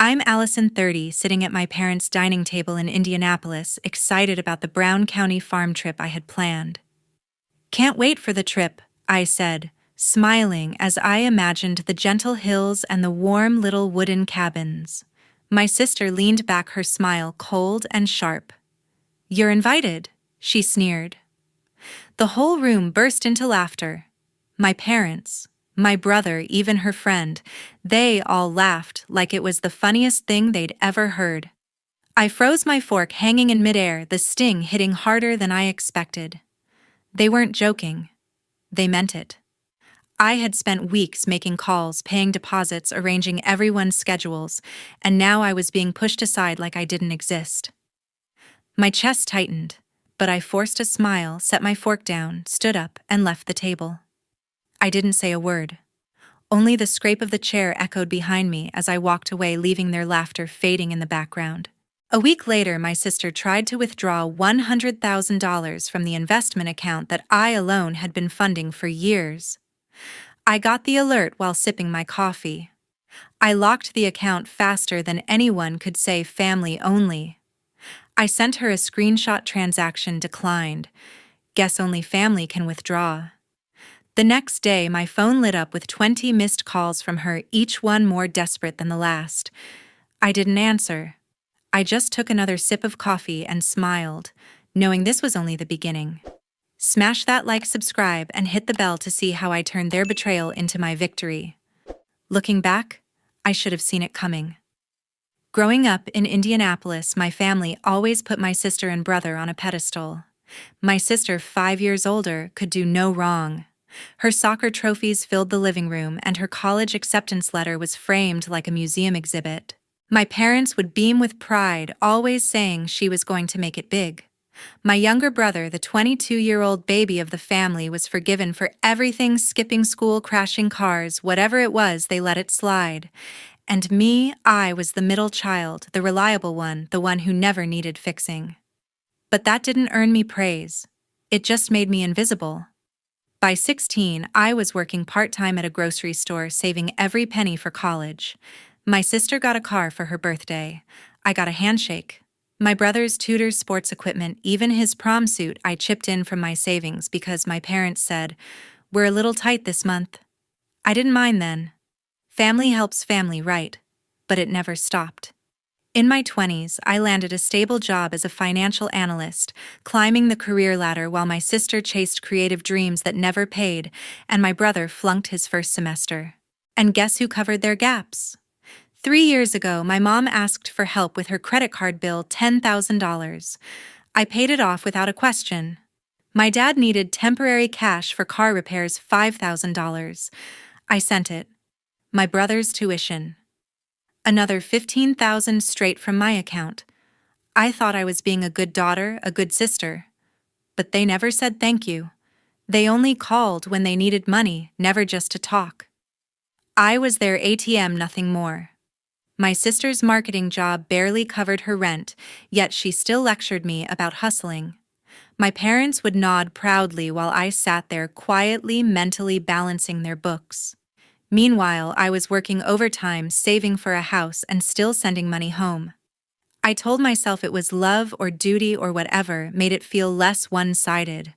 I'm Allison, 30, sitting at my parents' dining table in Indianapolis, excited about the Brown County farm trip I had planned. "Can't wait for the trip," I said, smiling as I imagined the gentle hills and the warm little wooden cabins. My sister leaned back, her smile cold and sharp. "You're invited," she sneered. The whole room burst into laughter. My parents, my brother, even her friend, they all laughed like it was the funniest thing they'd ever heard. I froze, my fork hanging in midair, the sting hitting harder than I expected. They weren't joking. They meant it. I had spent weeks making calls, paying deposits, arranging everyone's schedules, and now I was being pushed aside like I didn't exist. My chest tightened, but I forced a smile, set my fork down, stood up, and left the table. I didn't say a word. Only the scrape of the chair echoed behind me as I walked away, leaving their laughter fading in the background. A week later, my sister tried to withdraw $100,000 from the investment account that I alone had been funding for years. I got the alert while sipping my coffee. I locked the account faster than anyone could say family only. I sent her a screenshot: transaction declined. Guess only family can withdraw. The next day, my phone lit up with 20 missed calls from her, each one more desperate than the last. I didn't answer. I just took another sip of coffee and smiled, knowing this was only the beginning. Smash that like, subscribe, and hit the bell to see how I turned their betrayal into my victory. Looking back, I should have seen it coming. Growing up in Indianapolis, my family always put my sister and brother on a pedestal. My sister, 5 years older, could do no wrong. Her soccer trophies filled the living room, and her college acceptance letter was framed like a museum exhibit. My parents would beam with pride, always saying she was going to make it big. My younger brother, the 22-year-old baby of the family, was forgiven for everything: skipping school, crashing cars, whatever it was, they let it slide. And me, I was the middle child, the reliable one, the one who never needed fixing. But that didn't earn me praise. It just made me invisible. By 16, I was working part-time at a grocery store, saving every penny for college. My sister got a car for her birthday. I got a handshake. My brother's tutor's sports equipment, even his prom suit, I chipped in from my savings because my parents said, "We're a little tight this month." I didn't mind then. Family helps family, right? But it never stopped. In my 20s, I landed a stable job as a financial analyst, climbing the career ladder while my sister chased creative dreams that never paid, and my brother flunked his first semester. And guess who covered their gaps? 3 years ago, my mom asked for help with her credit card bill, $10,000. I paid it off without a question. My dad needed temporary cash for car repairs, $5,000. I sent it. My brother's tuition. Another $15,000 straight from my account. I thought I was being a good daughter, a good sister. But they never said thank you. They only called when they needed money, never just to talk. I was their ATM, nothing more. My sister's marketing job barely covered her rent, yet she still lectured me about hustling. My parents would nod proudly while I sat there quietly, mentally balancing their books. Meanwhile, I was working overtime, saving for a house, and still sending money home. I told myself it was love or duty or whatever made it feel less one-sided.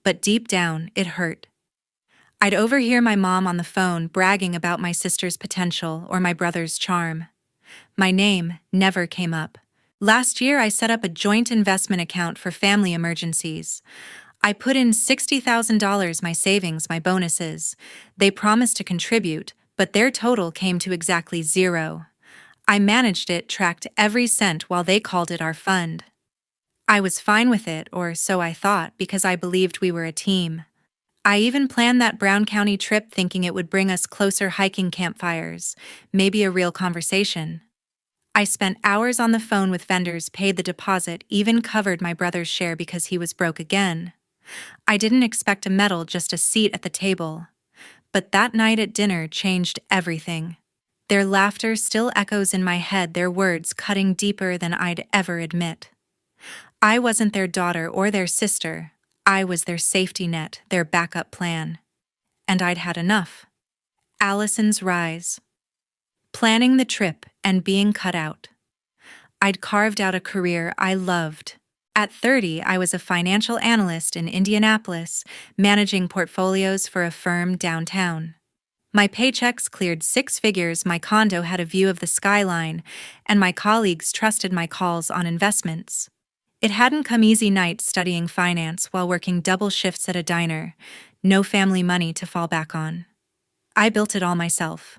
But deep down, it hurt. I'd overhear my mom on the phone bragging about my sister's potential or my brother's charm. My name never came up. Last year, I set up a joint investment account for family emergencies. I put in $60,000, my savings, my bonuses. They promised to contribute, but their total came to exactly zero. I managed it, tracked every cent while they called it our fund. I was fine with it, or so I thought, because I believed we were a team. I even planned that Brown County trip thinking it would bring us closer, hiking campfires, maybe a real conversation. I spent hours on the phone with vendors, paid the deposit, even covered my brother's share because he was broke again. I didn't expect a medal, just a seat at the table. But that night at dinner changed everything. Their laughter still echoes in my head, their words cutting deeper than I'd ever admit. I wasn't their daughter or their sister. I was their safety net, their backup plan. And I'd had enough. Allison's rise. Planning the trip, and being cut out. I'd carved out a career I loved. At 30, I was a financial analyst in Indianapolis, managing portfolios for a firm downtown. My paychecks cleared six figures, my condo had a view of the skyline, and my colleagues trusted my calls on investments. It hadn't come easy nights studying finance while working double shifts at a diner, no family money to fall back on. I built it all myself.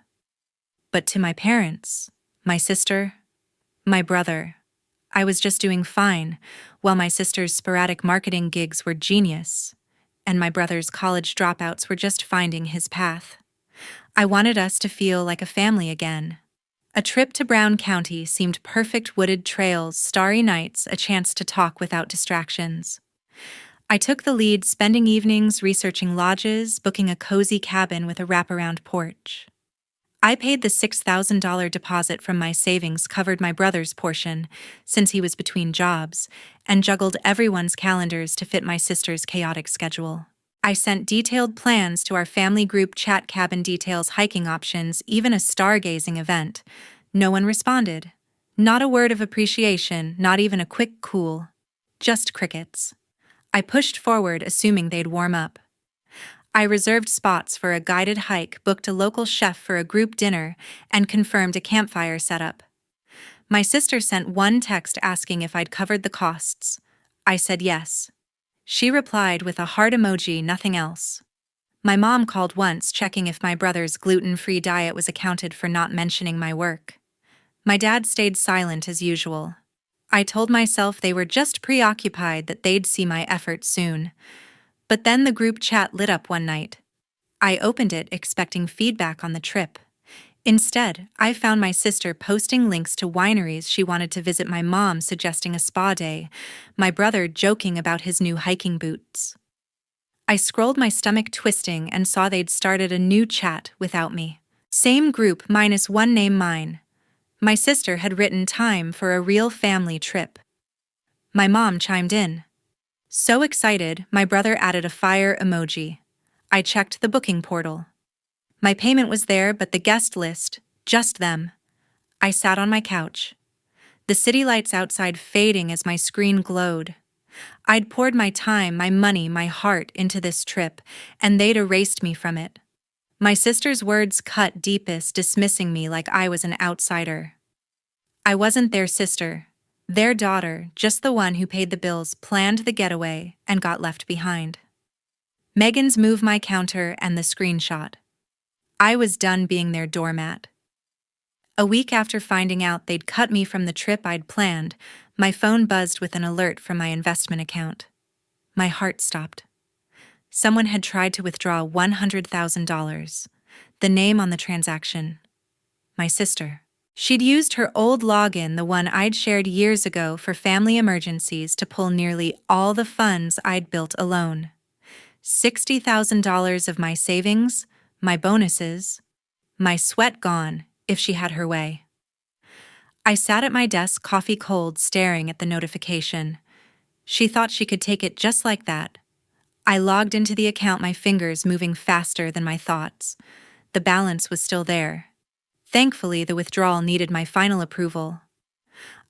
But to my parents, my sister, my brother, I was just doing fine, while my sister's sporadic marketing gigs were genius, and my brother's college dropouts were just finding his path. I wanted us to feel like a family again. A trip to Brown County seemed perfect: wooded trails, starry nights, a chance to talk without distractions. I took the lead, spending evenings researching lodges, booking a cozy cabin with a wraparound porch. I paid the $6,000 deposit from my savings, covered my brother's portion, since he was between jobs, and juggled everyone's calendars to fit my sister's chaotic schedule. I sent detailed plans to our family group chat: cabin details, hiking options, even a stargazing event. No one responded. Not a word of appreciation, not even a quick cool. Just crickets. I pushed forward, assuming they'd warm up. I reserved spots for a guided hike, booked a local chef for a group dinner, and confirmed a campfire setup. My sister sent one text asking if I'd covered the costs. I said yes. She replied with a heart emoji, nothing else. My mom called once, checking if my brother's gluten-free diet was accounted for, not mentioning my work. My dad stayed silent as usual. I told myself they were just preoccupied, that they'd see my effort soon. But then the group chat lit up one night. I opened it expecting feedback on the trip. Instead, I found my sister posting links to wineries she wanted to visit, my mom suggesting a spa day, my brother joking about his new hiking boots. I scrolled, my stomach twisting, and saw they'd started a new chat without me. Same group minus one name, mine. My sister had written time for a real family trip. My mom chimed in. So excited, my brother added a fire emoji. I checked the booking portal. My payment was there, but the guest list, just them. I sat on my couch. The city lights outside fading as my screen glowed. I'd poured my time, my money, my heart into this trip, and they'd erased me from it. My sister's words cut deepest, dismissing me like I was an outsider. I wasn't their sister, their daughter, just the one who paid the bills, planned the getaway, and got left behind. Megan's move, my counter, and the screenshot. I was done being their doormat. A week after finding out they'd cut me from the trip I'd planned, my phone buzzed with an alert from my investment account. My heart stopped. Someone had tried to withdraw $100,000. The name on the transaction: my sister. She'd used her old login, the one I'd shared years ago for family emergencies, to pull nearly all the funds I'd built alone. $60,000 of my savings, my bonuses, my sweat gone, if she had her way. I sat at my desk, coffee cold, staring at the notification. She thought she could take it just like that. I logged into the account, my fingers moving faster than my thoughts. The balance was still there. Thankfully, the withdrawal needed my final approval.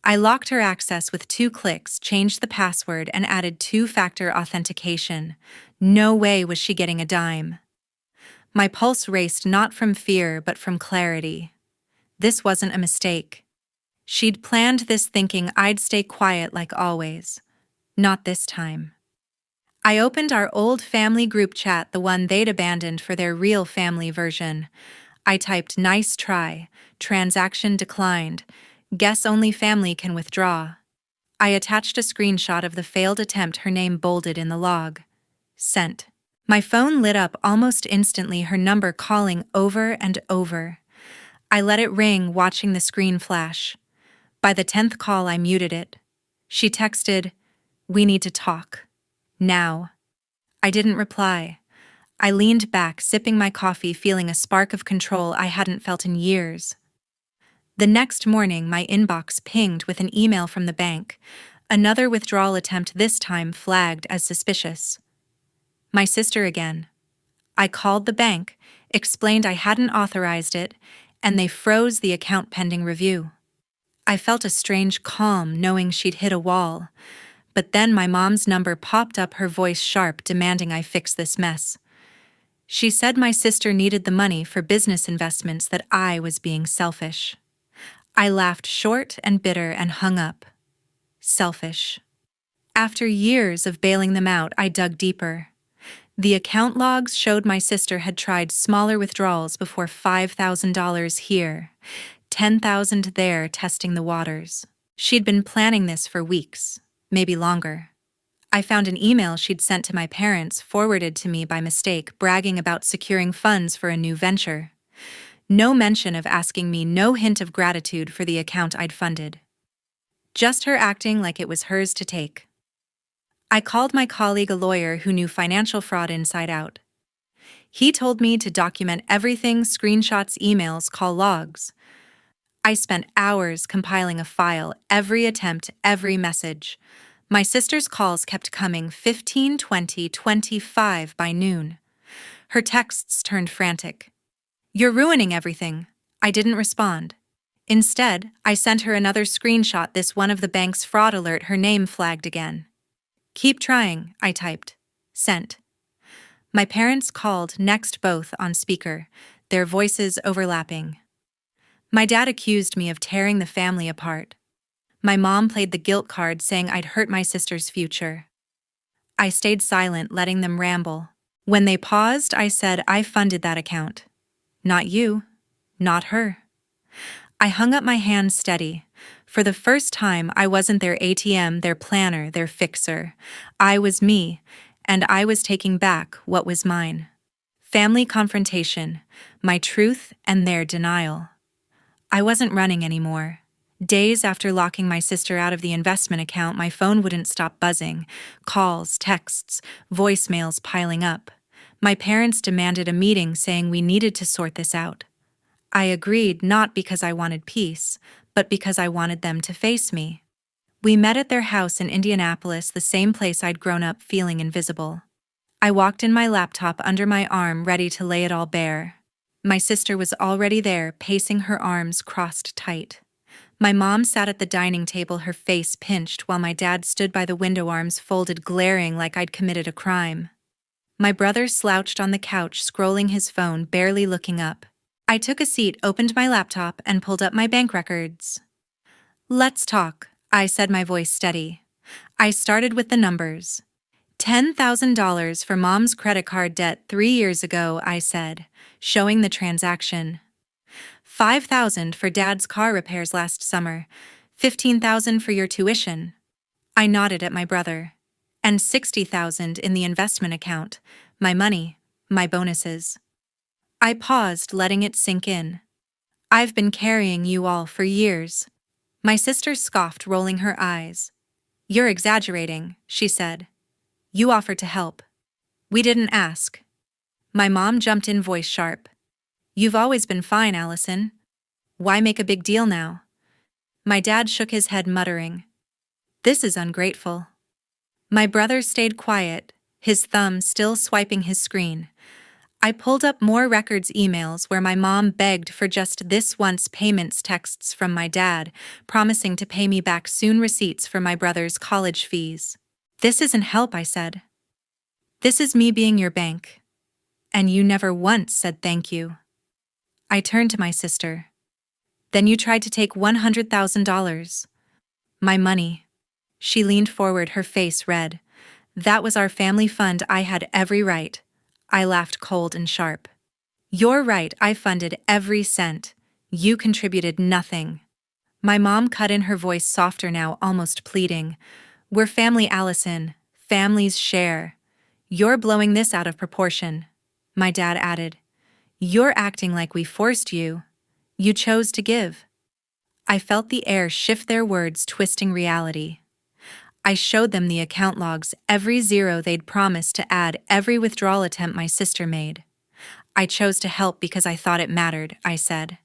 I locked her access with 2 clicks, changed the password, and added 2-factor authentication. No way was she getting a dime. My pulse raced, not from fear, but from clarity. This wasn't a mistake. She'd planned this thinking I'd stay quiet like always. Not this time. I opened our old family group chat, the one they'd abandoned for their real family version. I typed, "Nice try, transaction declined, guess only family can withdraw." I attached a screenshot of the failed attempt, her name bolded in the log. Sent. My phone lit up almost instantly, her number calling over and over. I let it ring, watching the screen flash. By the 10th call, I muted it. She texted, "We need to talk. Now." I didn't reply. I leaned back, sipping my coffee, feeling a spark of control I hadn't felt in years. The next morning, my inbox pinged with an email from the bank. Another withdrawal attempt, this time flagged as suspicious. My sister again. I called the bank, explained I hadn't authorized it, and they froze the account pending review. I felt a strange calm knowing she'd hit a wall, but then my mom's number popped up, her voice sharp, demanding I fix this mess. She said my sister needed the money for business investments, that I was being selfish. I laughed short and bitter and hung up. Selfish. After years of bailing them out, I dug deeper. The account logs showed my sister had tried smaller withdrawals before, $5,000 here, $10,000 there, testing the waters. She'd been planning this for weeks, maybe longer. I found an email she'd sent to my parents, forwarded to me by mistake, bragging about securing funds for a new venture. No mention of asking me, no hint of gratitude for the account I'd funded. Just her acting like it was hers to take. I called my colleague, a lawyer who knew financial fraud inside out. He told me to document everything: screenshots, emails, call logs. I spent hours compiling a file, every attempt, every message. My sister's calls kept coming, 15, 20, 25 by noon. Her texts turned frantic. "You're ruining everything." I didn't respond. Instead, I sent her another screenshot, this one of the bank's fraud alert, her name flagged again. "Keep trying," I typed. Sent. My parents called next, both on speaker, their voices overlapping. My dad accused me of tearing the family apart. My mom played the guilt card, saying I'd hurt my sister's future. I stayed silent, letting them ramble. When they paused, I said, "I funded that account. Not you. Not her." I hung up my hands steady. For the first time, I wasn't their ATM, their planner, their fixer. I was me, and I was taking back what was mine. Family confrontation, my truth and their denial. I wasn't running anymore. Days after locking my sister out of the investment account, my phone wouldn't stop buzzing. Calls, texts, voicemails piling up. My parents demanded a meeting, saying we needed to sort this out. I agreed, not because I wanted peace, but because I wanted them to face me. We met at their house in Indianapolis, the same place I'd grown up feeling invisible. I walked in, my laptop under my arm, ready to lay it all bare. My sister was already there, pacing, her arms crossed tight. My mom sat at the dining table, her face pinched, while my dad stood by the window, arms folded, glaring like I'd committed a crime. My brother slouched on the couch, scrolling his phone, barely looking up. I took a seat, opened my laptop, and pulled up my bank records. "Let's talk," I said, my voice steady. I started with the numbers. $10,000 for mom's credit card debt 3 years ago, I said, showing the transaction. $5,000 for dad's car repairs last summer. $15,000 for your tuition. I nodded at my brother. And $60,000 in the investment account. My money, my bonuses. I paused, letting it sink in. "I've been carrying you all for years." My sister scoffed, rolling her eyes. "You're exaggerating," she said. "You offered to help. We didn't ask." My mom jumped in, voice sharp. "You've always been fine, Allison. Why make a big deal now?" My dad shook his head, muttering, "This is ungrateful." My brother stayed quiet, his thumb still swiping his screen. I pulled up more records, emails where my mom begged for just this once, payments, texts from my dad, promising to pay me back soon, receipts for my brother's college fees. "This isn't help," I said. "This is me being your bank. And you never once said thank you." I turned to my sister. "Then you tried to take $100,000. My money." She leaned forward, her face red. "That was our family fund. I had every right." I laughed, cold and sharp. "You're right, I funded every cent. You contributed nothing." My mom cut in, her voice softer now, almost pleading. "We're family, Allison. Families share. You're blowing this out of proportion." My dad added, "You're acting like we forced you. You chose to give." I felt the air shift, their words twisting reality. I showed them the account logs, every zero they'd promised to add, every withdrawal attempt my sister made. "I chose to help because I thought it mattered," I said.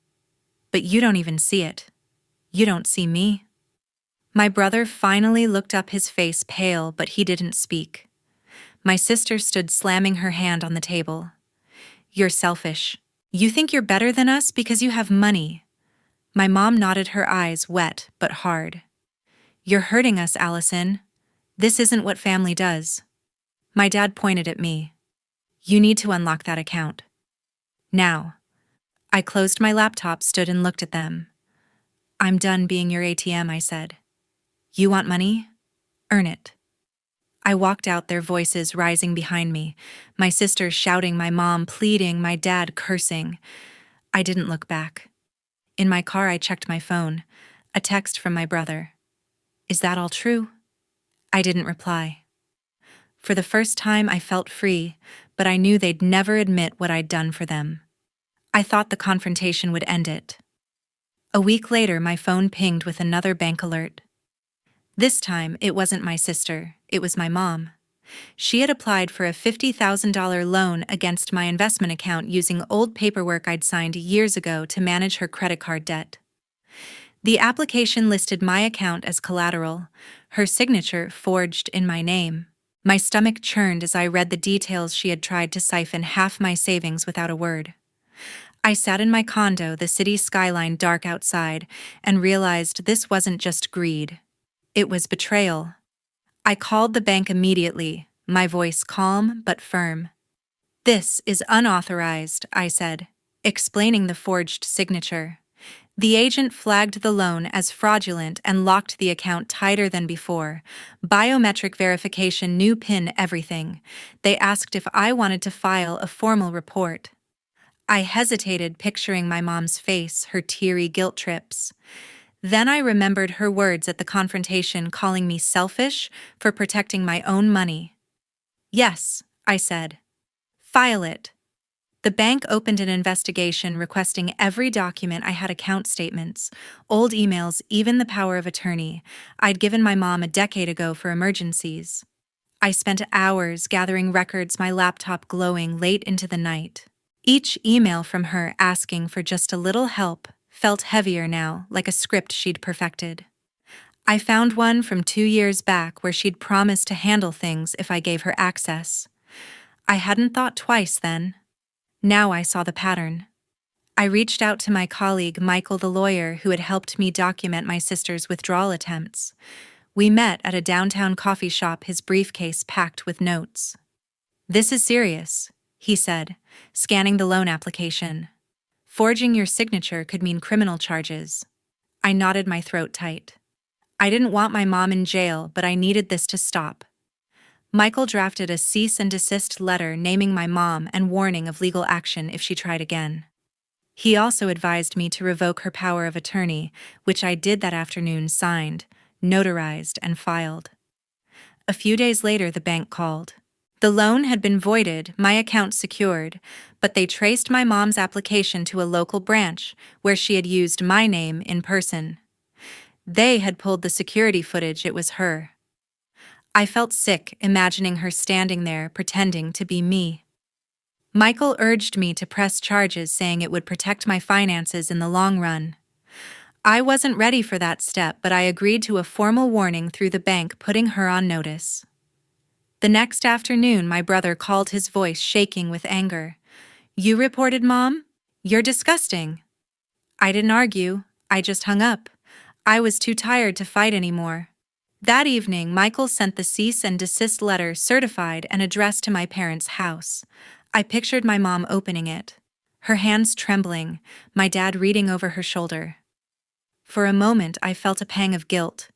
"But you don't even see it. You don't see me." My brother finally looked up, his face pale, but he didn't speak. My sister stood, slamming her hand on the table. "You're selfish. You think you're better than us because you have money. My mom nodded, her eyes wet but hard. You're hurting us, Allison. This isn't what family does. My dad pointed at me. You need to unlock that account. Now. I closed my laptop, stood and looked at them. I'm done being your ATM, I said. You want money? Earn it. I walked out, their voices rising behind me, my sisters shouting, my mom pleading, my dad cursing. I didn't look back. In my car, I checked my phone. A text from my brother. Is that all true? I didn't reply. For the first time, I felt free, but I knew they'd never admit what I'd done for them. I thought the confrontation would end it. A week later, my phone pinged with another bank alert. This time, it wasn't my sister, it was my mom. She had applied for a $50,000 loan against my investment account using old paperwork I'd signed years ago to manage her credit card debt. The application listed my account as collateral, her signature forged in my name. My stomach churned as I read the details. She had tried to siphon half my savings without a word. I sat in my condo, the city skyline dark outside, and realized this wasn't just greed. It was betrayal. I called the bank immediately, my voice calm but firm. This is unauthorized, I said, explaining the forged signature. The agent flagged the loan as fraudulent and locked the account tighter than before. Biometric verification, new PIN, everything. They asked if I wanted to file a formal report. I hesitated, picturing my mom's face, her teary guilt trips. Then I remembered her words at the confrontation, calling me selfish for protecting my own money. Yes, I said. File it. The bank opened an investigation, requesting every document I had: account statements, old emails, even the power of attorney I'd given my mom a decade ago for emergencies. I spent hours gathering records, my laptop glowing late into the night. Each email from her asking for just a little help felt heavier now, like a script she'd perfected. I found one from 2 years back where she'd promised to handle things if I gave her access. I hadn't thought twice then. Now I saw the pattern. I reached out to my colleague, Michael, the lawyer who had helped me document my sister's withdrawal attempts. We met at a downtown coffee shop, his briefcase packed with notes. This is serious, he said, scanning the loan application. Forging your signature could mean criminal charges. I nodded, my throat tight. I didn't want my mom in jail, but I needed this to stop. Michael drafted a cease and desist letter naming my mom and warning of legal action if she tried again. He also advised me to revoke her power of attorney, which I did that afternoon, signed, notarized, and filed. A few days later, the bank called. The loan had been voided, my account secured, but they traced my mom's application to a local branch where she had used my name in person. They had pulled the security footage. It was her. I felt sick imagining her standing there pretending to be me. Michael urged me to press charges, saying it would protect my finances in the long run. I wasn't ready for that step, but I agreed to a formal warning through the bank, putting her on notice. The next afternoon, my brother called, his voice shaking with anger. You reported Mom? You're disgusting. I didn't argue. I just hung up. I was too tired to fight anymore. That evening, Michael sent the cease and desist letter, certified and addressed, to my parents' house. I pictured my mom opening it, her hands trembling, my dad reading over her shoulder. For a moment, I felt a pang of guilt,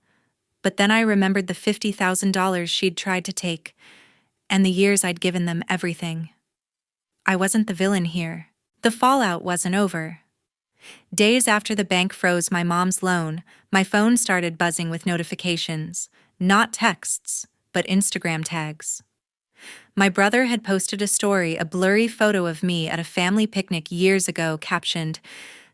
but then I remembered the $50,000 she'd tried to take, and the years I'd given them everything. I wasn't the villain here. The fallout wasn't over. Days after the bank froze my mom's loan, my phone started buzzing with notifications, not texts, but Instagram tags. My brother had posted a story, a blurry photo of me at a family picnic years ago, captioned,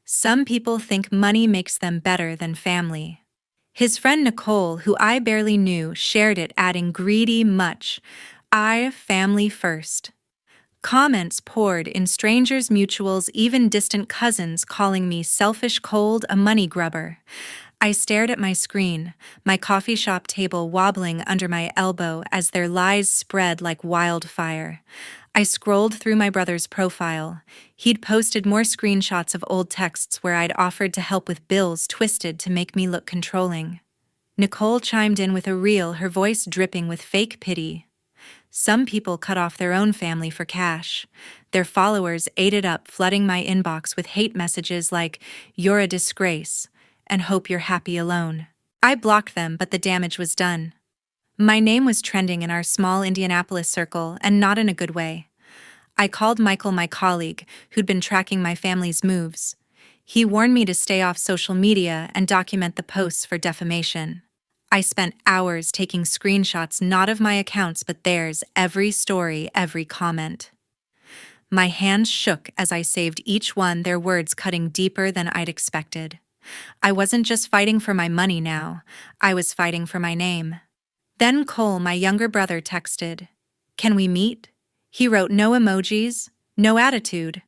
"Some people think money makes them better than family." His friend Nicole, who I barely knew, shared it, adding, "Greedy much. I family first." Comments poured in, strangers, mutuals, even distant cousins calling me selfish, cold, a money grubber. I stared at my screen, my coffee shop table wobbling under my elbow as their lies spread like wildfire. I scrolled through my brother's profile. He'd posted more screenshots of old texts where I'd offered to help with bills twisted to make me look controlling. Nicole chimed in with a reel, her voice dripping with fake pity. Some people cut off their own family for cash. Their followers ate it up, flooding my inbox with hate messages like, "You're a disgrace," and "Hope you're happy alone." I blocked them, but the damage was done. My name was trending in our small Indianapolis circle, and not in a good way. I called Michael, my colleague, who'd been tracking my family's moves. He warned me to stay off social media and document the posts for defamation. I spent hours taking screenshots not of my accounts but theirs, every story, every comment. My hands shook as I saved each one, their words cutting deeper than I'd expected. I wasn't just fighting for my money now, I was fighting for my name. Then Cole, my younger brother, texted, "Can we meet?" He wrote no emojis, no attitude.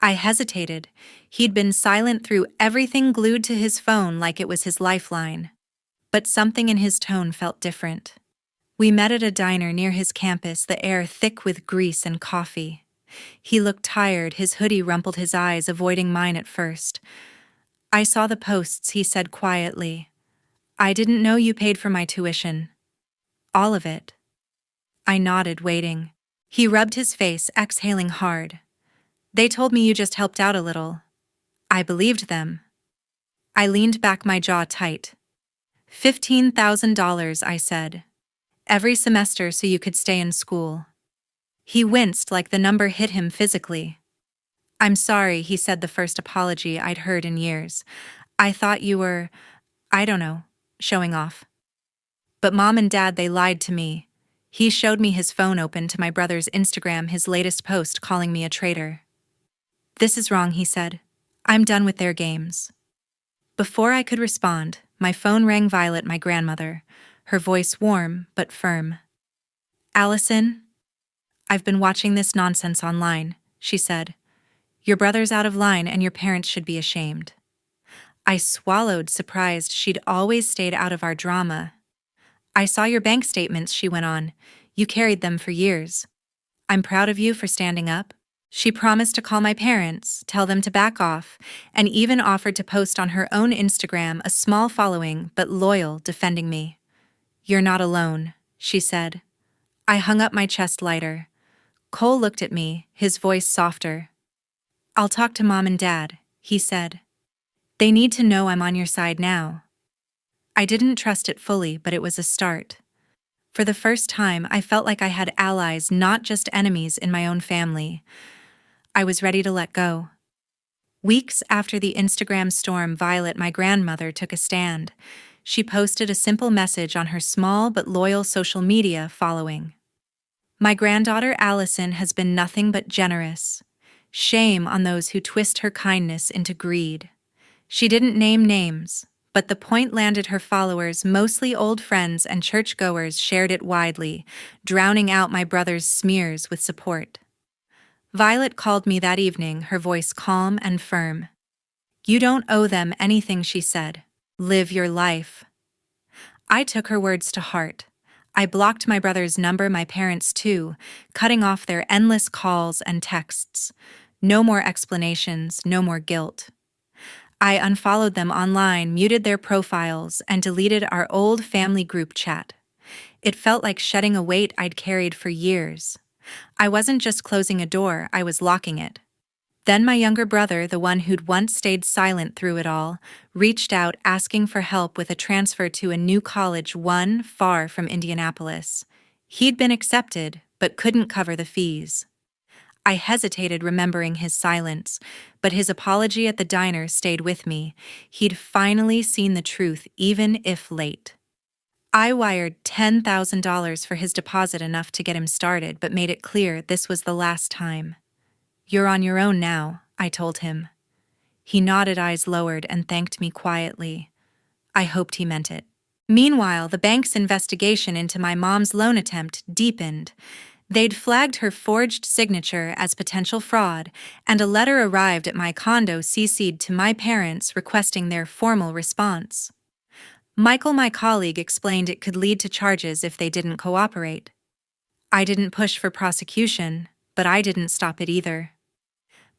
I hesitated. He'd been silent through everything, glued to his phone like it was his lifeline. But something in his tone felt different. We met at a diner near his campus, the air thick with grease and coffee. He looked tired, his hoodie rumpled, his eyes avoiding mine at first. "I saw the posts," he said quietly. "I didn't know you paid for my tuition." "All of it." I nodded, waiting. He rubbed his face, exhaling hard. "They told me you just helped out a little." I believed them. I leaned back, my jaw tight. $15,000, I said. "Every semester so you could stay in school." He winced like the number hit him physically. "I'm sorry," he said, the first apology I'd heard in years. "I thought you were, I don't know, showing off." "But Mom and Dad, they lied to me." He showed me his phone open to my brother's Instagram, his latest post calling me a traitor. "This is wrong," he said. "I'm done with their games." Before I could respond, my phone rang. Violet, my grandmother, her voice warm but firm. "Allison? I've been watching this nonsense online," she said. "Your brother's out of line and your parents should be ashamed." I swallowed, surprised. She'd always stayed out of our drama. "I saw your bank statements," she went on. "You carried them for years. I'm proud of you for standing up." She promised to call my parents, tell them to back off, and even offered to post on her own Instagram, a small following but loyal, defending me. "You're not alone," she said. I hung up, my chest lighter. Cole looked at me, his voice softer. "I'll talk to Mom and Dad," he said. "They need to know I'm on your side now." I didn't trust it fully, but it was a start. For the first time, I felt like I had allies, not just enemies, in my own family. I was ready to let go. Weeks after the Instagram storm, Violet, my grandmother, took a stand. She posted a simple message on her small but loyal social media following. "My granddaughter Allison has been nothing but generous. Shame on those who twist her kindness into greed." She didn't name names, but the point landed. Her followers, mostly old friends and churchgoers, shared it widely, drowning out my brother's smears with support. Violet called me that evening, her voice calm and firm. "You don't owe them anything," she said. "Live your life." I took her words to heart. I blocked my brother's number, my parents too, cutting off their endless calls and texts. No more explanations, no more guilt. I unfollowed them online, muted their profiles, and deleted our old family group chat. It felt like shedding a weight I'd carried for years. I wasn't just closing a door, I was locking it. Then my younger brother, the one who'd once stayed silent through it all, reached out asking for help with a transfer to a new college, one far from Indianapolis. He'd been accepted, but couldn't cover the fees. I hesitated, remembering his silence, but his apology at the diner stayed with me. He'd finally seen the truth, even if late. I wired $10,000 for his deposit, enough to get him started, but made it clear this was the last time. "You're on your own now," I told him. He nodded, eyes lowered, and thanked me quietly. I hoped he meant it. Meanwhile, the bank's investigation into my mom's loan attempt deepened. They'd flagged her forged signature as potential fraud, and a letter arrived at my condo CC'd to my parents requesting their formal response. Michael, my colleague, explained it could lead to charges if they didn't cooperate. I didn't push for prosecution, but I didn't stop it either.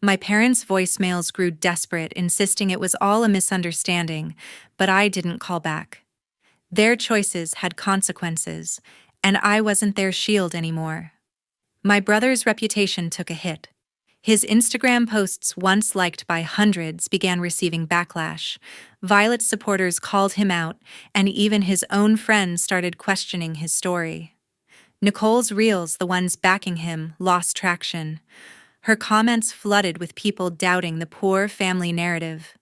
My parents' voicemails grew desperate, insisting it was all a misunderstanding, but I didn't call back. Their choices had consequences, and I wasn't their shield anymore. My brother's reputation took a hit. His Instagram posts, once liked by hundreds, began receiving backlash. Violet's supporters called him out, and even his own friends started questioning his story. Nicole's reels, the ones backing him, lost traction. Her comments flooded with people doubting the poor family narrative.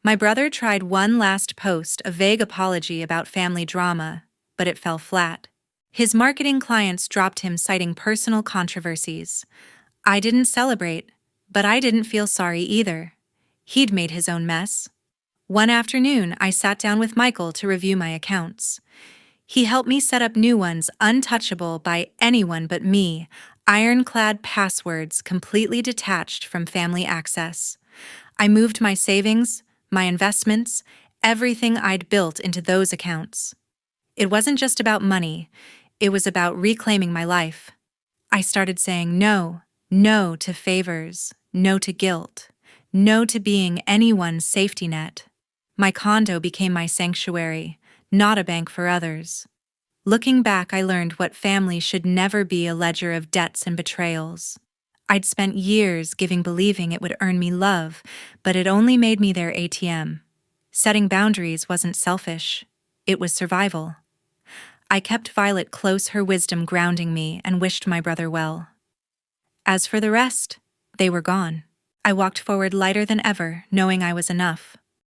My brother tried one last post, a vague apology about family drama, but it fell flat. His marketing clients dropped him, citing personal controversies. I didn't celebrate, but I didn't feel sorry either. He'd made his own mess. One afternoon, I sat down with Michael to review my accounts. He helped me set up new ones, untouchable by anyone but me, ironclad passwords completely detached from family access. I moved my savings, my investments, everything I'd built into those accounts. It wasn't just about money, it was about reclaiming my life. I started saying no to favors, no to guilt, no to being anyone's safety net. My condo became my sanctuary, not a bank for others. Looking back, I learned what family should never be, a ledger of debts and betrayals. I'd spent years believing it would earn me love, but it only made me their ATM. Setting boundaries wasn't selfish, it was survival. I kept Violet close, her wisdom grounding me, and wished my brother well. As for the rest, they were gone. I walked forward lighter than ever, knowing I was enough.